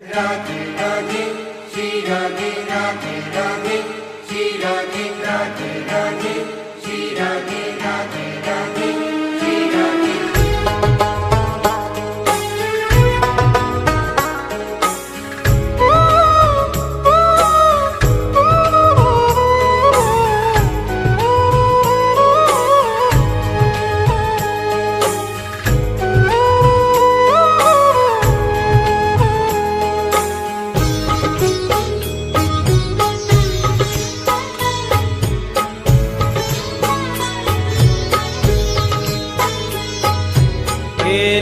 राधे राधे श्री राधे राधे राधे श्री राधे राधे राधे श्री राधे राधे राधे श्री राधे।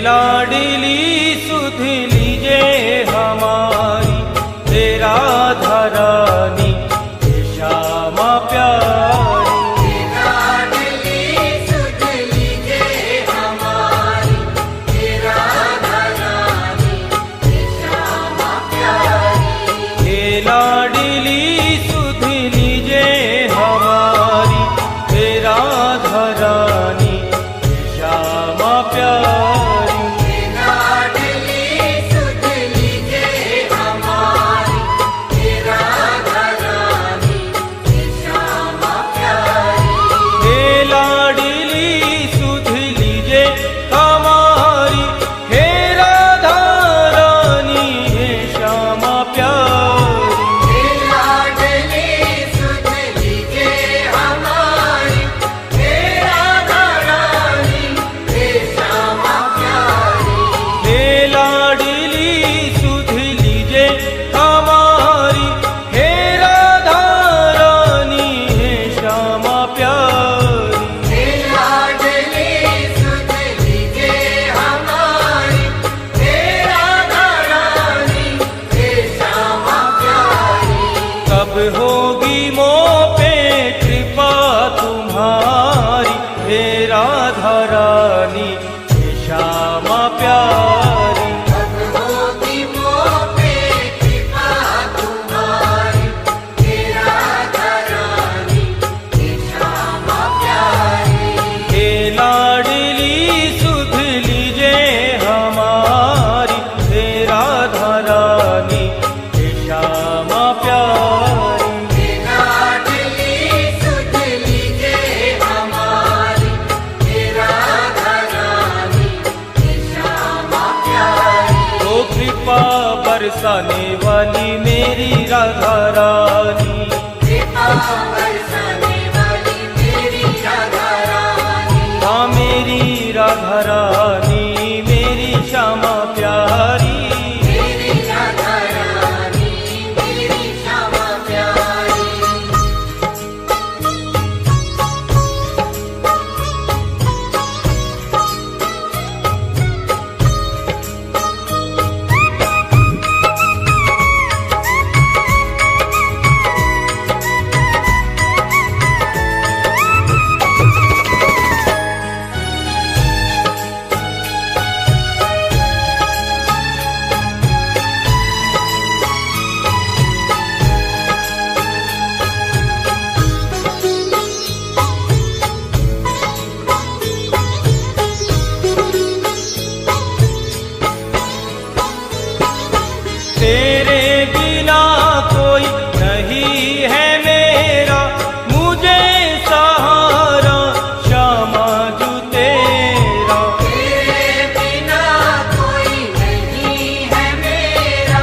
लाडली सुध लीजे हमारी तेरा धरानी श्यामा प्यारी। लाडली सुध लीजे हमारी तेरा धरानी श्यामा प्यारी। लाडली सुध लीजे हमारी तेरा धरानी श्यामा प्यारी। कब होगी मोह पे कृपा तुम्हारी हे राधा रानी श्यामा प्यारी। कब होगी मोह पे कृपा तुम्हारी हे राधा रानी श्यामा प्यारी। हे लाडली सुध लीजे हमारी हे राधा रानी श्यामा प्यारी। बरसाने वाली मेरी राधा रानी, कृपा बरसाने वाली मेरी राधा रानी। हाँ मेरी राधा रानी मेरी श्यामा प्यारी। मेरी राधा रानी मेरी श्यामा प्यारी। तेरे बिना कोई नहीं है मेरा मुझे सहारा श्यामा जू तेरा। तेरे बिना कोई नहीं है मेरा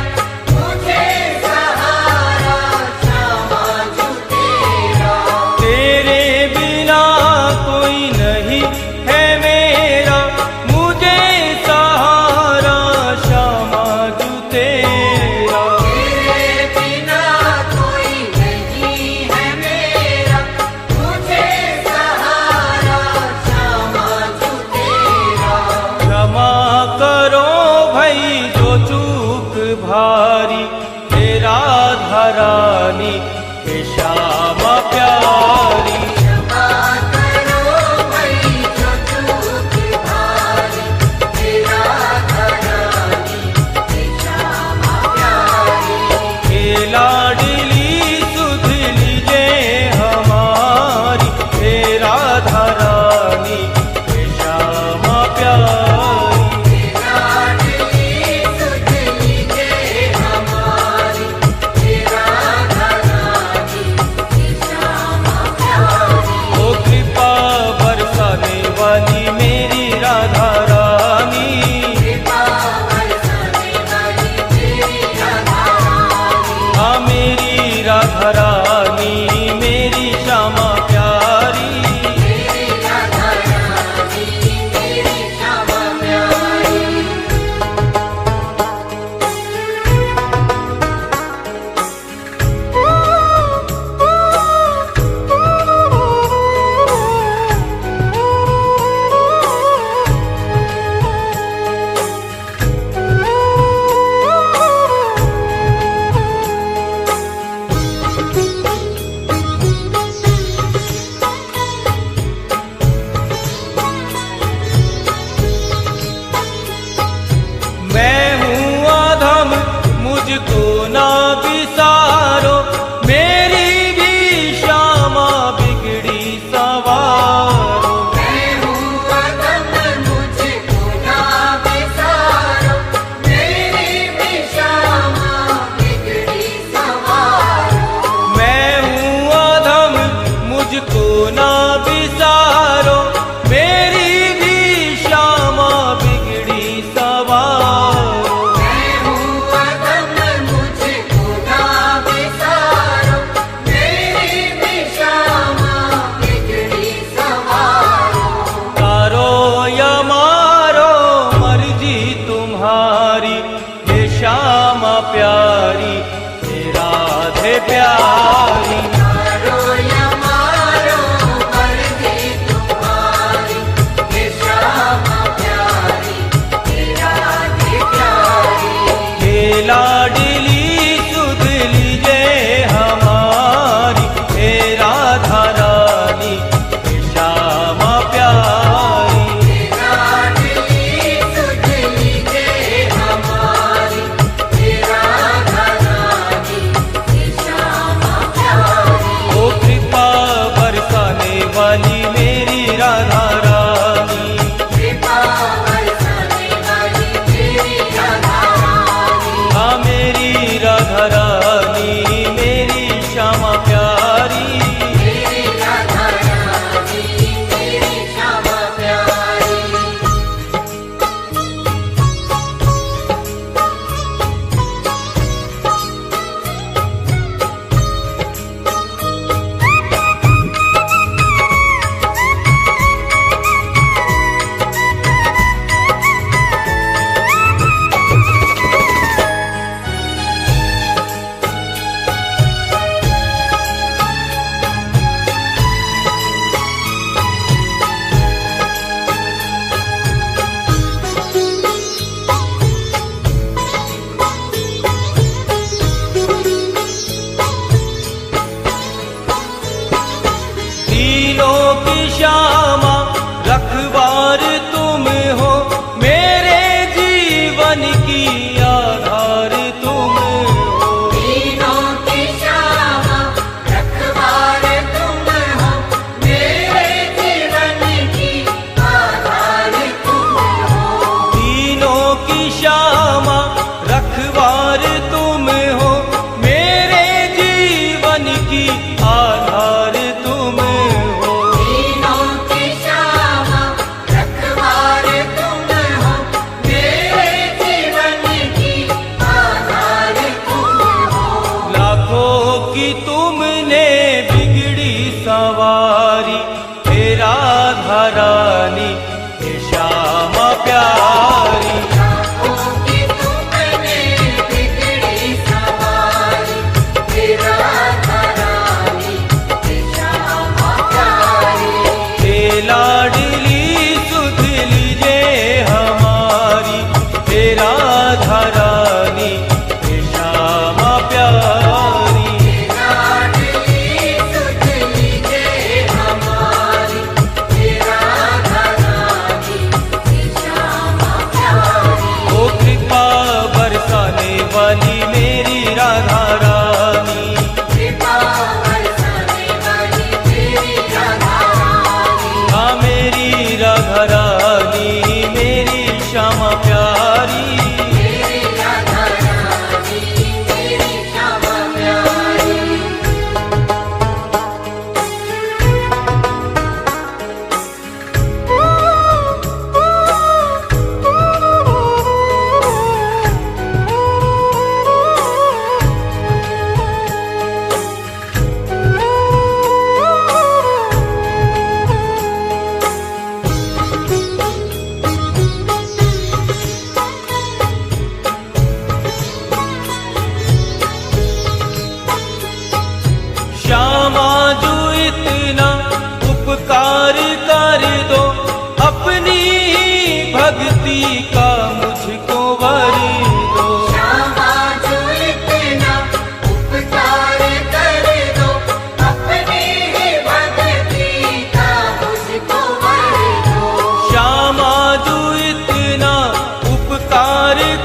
मुझे सहारा श्यामा जू तेरा। तेरे बिना कोई नहीं है मेरा मुझे सहारा श्यामा जू तेरा। भारी हे राधा रानी हे श्यामा प्यारी। क्षमा करो भई जो चूक भारी हे राधा रानी हे श्यामा प्यारी। हे लाडली सुध लीजे हमारी हे राधा रानी हे श्यामा प्यारी। लाडली सुध लीजे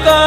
का